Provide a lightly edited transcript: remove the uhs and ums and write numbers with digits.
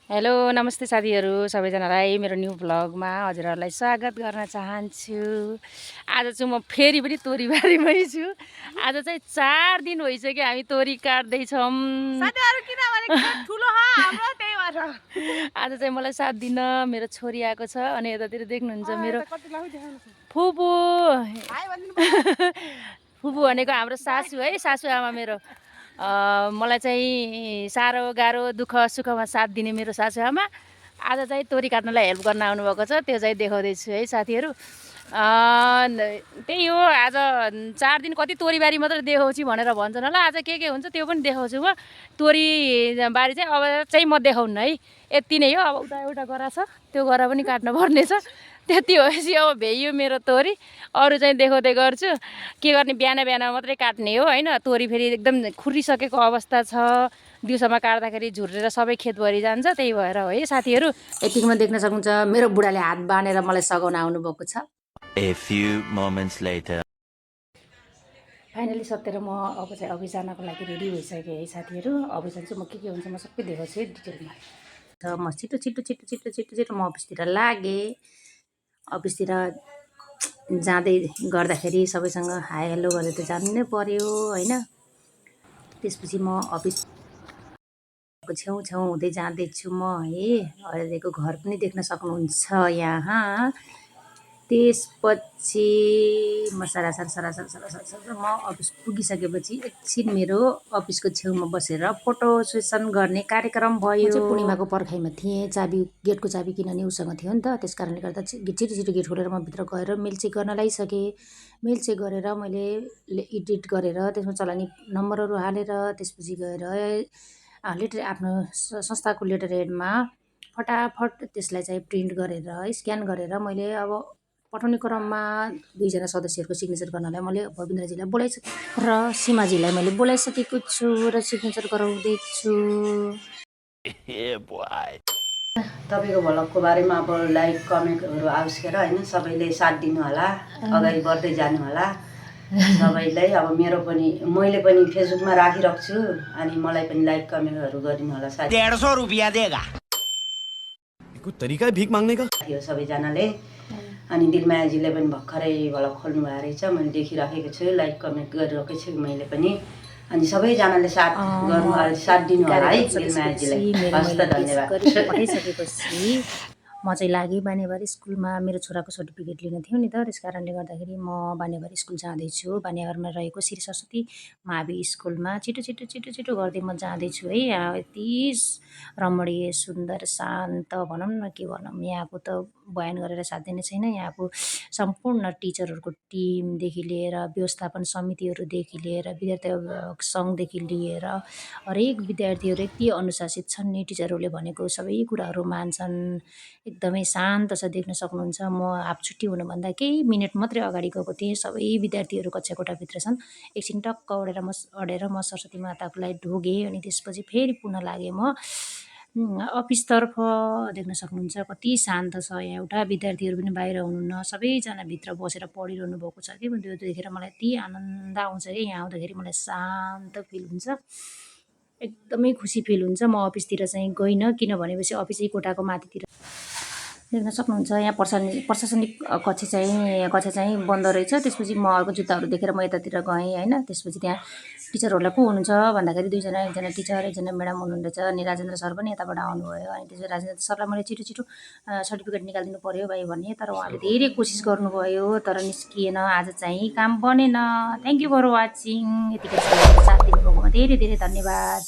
Hello नमस्ते साथीहरू सबैजनालाई मेरो न्यू भ्लगमा हजुरहरूलाई स्वागत गर्न चाहन्छु। आज चाहिँ म फेरि पनि तोरीबारीमै छु। आज चाहिँ 4 दिन भइसक्यो हामी तोरी काट्दैछौँ। आज चाहिँ मलाई साथ दिन मेरो छोरी आएको छ अनि यतातिर देख्नुहुन्छ मेरो फुपू फुपू भनेको हाम्रो सासू है, सासू आमा मेरो। मलाई चाहिँ साह्रो गाह्रो दुःख सुखमा साथ दिने मेरो सासूआमा आज चाहिँ तोरी काट्नलाई हेल्प गर्न आउनुभएको छ। त्यो चाहिँ देखाउँदैछु है साथीहरू। त्यही हो, आज 4 दिन कति तोरीबारी मात्रै देखाउँछु भनेर भन्छन् होला। आज के हुन्छ त्यो पनि देखाउँछु म। तोरी बारी चाहिँ अब चाहिँ म देखाउनु है, यति नै हो। अब उता एउटा गरा छ, त्यो गरा पनि काट्नु पर्ने छ। त्यति भएपछि अब भ्याइयो मेरो तोरी। अरू चाहिँ देखाउँदै गर्छु। के गर्ने, बिहान बिहान मात्रै काट्ने हो होइन। तोरी फेरि एकदम खुरिसकेको अवस्था छ। दिउँसोमा काट्दाखेरि झुरेर सबै खेतभरि जान्छ। त्यही भएर हो है साथीहरू। यतिकोमा देख्न सक्नुहुन्छ मेरो बुढाले हात बाँधेर मलाई सघाउन आउनुभएको छ। A few moments later. Finally सकेर म अब चाहिँ अफिस जानको लागि रेडी भइसकेँ है साथीहरू। अफिस चाहिँ म के हुन्छ म सबै देखाउँछु है डिटेलमा। त म छिटो म अफिसतिर लागेँ। अफिसतिर जाँदै गर्दाखेरि सबैसँग हाई हेलो गरेर त जानु नै पर्यो होइन। त्यसपछि म अफिसको छेउ हुँदै जाँदैछु म है। अहिलेको घर पनि देख्न सक्नुहुन्छ यहाँ। त्यसपछि म सरासर म अफिस पुगिसकेपछि एकछिन मेरो अफिसको छेउमा बसेर फोटो सेसन गर्ने कार्यक्रम भयो। म चाहिँ पूर्णिमाको पर्खाइमा थिएँ। गेटको चाबी किनभने उसँग थियो नि त। त्यस कारणले गर्दा छिटो गेट खोलेर म भित्र गएर मेल चेक गर्न लागिसकेँ। मेल चेक गरेर मैले एडिट गरेर त्यसमा चलानी नम्बरहरू हालेर त्यसपछि गएर लेटर आफ्नो संस्थाको लेटर हेडमा फटाफट त्यसलाई चाहिँ प्रिन्ट गरेर स्क्यान गरेर मैले अब पठाउने क्रममा 2 जना सदस्यहरूको सिग्नेचर गर्नलाई मैले भविन्द्रजीलाई बोलाइसकेँ र सीमाजीलाई मैले बोलाइसकेको छु र सिग्नेचर गराउँदैछु। तपाईँको भ्लगको बारेमा अब लाइक कमेन्टहरू आओस् के होइन। सबैले साथ दिनु होला, अगाडि बढ्दै जानु होला सबैलाई। अब मैले पनि फेसबुकमा राखिरहेको छु अनि मलाई पनि लाइक कमेन्टहरू गरिदिनु होला साथी। 150 रुपया देगा। कुछ तरिका है भीख मांगने का। सबैजनाले अनि दिलमायाजीले पनि भर्खरै भ्लग खोल्नु भएको रहेछ, मैले देखिराखेको छु, लाइक कमेन्ट गरिरहेको छु मैले पनि। अनि सबैजनाले साथ दिनु होला है दिलमायाजीलाई। हस्त धन्यवाद। पठाइसकेपछि म चाहिँ लागेँ बानेवारी स्कुलमा। मेरो छोराको सर्टिफिकेट लिन थियो नि त। त्यस कारणले गर्दाखेरि म बानेवारी स्कुल जाँदैछु। बानेवारमा रहेको श्री सरस्वती मावि स्कुलमा छिटो गर्दै म जाँदैछु है। यहाँ यति रमणीय सुन्दर शान्त भनौँ न, के भनौँ, यहाँको त बयान गरेर साध्य नै छैन। यहाँको सम्पूर्ण टिचरहरूको टिमदेखि लिएर व्यवस्थापन समितिहरूदेखि लिएर विद्यार्थी अभिभावक सङ्घदेखि लिएर हरेक विद्यार्थीहरू यति अनुशासित छन् नि। टिचरहरूले भनेको सबै कुराहरू मान्छन्। एकदमै शान्त छ, देख्न सक्नुहुन्छ। म हाफ छुट्टी हुनुभन्दा केही मिनट मात्रै अगाडि गएको थिएँ। सबै विद्यार्थीहरू कक्षा कोठाभित्र छन्। एकछिन टक्क अडेर म सरस्वती माताकोलाई ढोगेँ अनि त्यसपछि फेरि पुनः लागेँ म अफिसतर्फ। देख्न सक्नुहुन्छ कति शान्त छ यहाँ। एउटा विद्यार्थीहरू पनि बाहिर हुनुहुन्न, सबैजना भित्र बसेर पढिरहनु भएको छ कि। त्यो देखेर मलाई यति आनन्द आउँछ कि यहाँ आउँदाखेरि मलाई शान्त फिल हुन्छ, एकदमै खुसी फिल हुन्छ। म अफिसतिर चाहिँ गइनँ किनभनेपछि अफिसै कोठाको माथितिर देख्न सक्नुहुन्छ यहाँ प्रशासनिक कक्षा चाहिँ बन्द रहेछ। त्यसपछि म अर्को जुत्ताहरू देखेर म यतातिर गएँ होइन। त्यसपछि त्यहाँ टिचरहरूलाई को हुनुहुन्छ भन्दाखेरि एकजना टिचर, एकजना म्याडम हुनुहुँदैछ अनि राजेन्द्र सर पनि यताबाट आउनुभयो। अनि त्यसपछि राजेन्द्र सरलाई मैले छिटो सर्टिफिकेट निकालिदिनु पर्यो भाइ भने, तर उहाँले धेरै कोसिस गर्नुभयो तर निस्किएन। आज चाहिँ काम बनेन। Thank you for watching. यतिकै साथ दिनुभएकोमा धेरै धन्यवाद।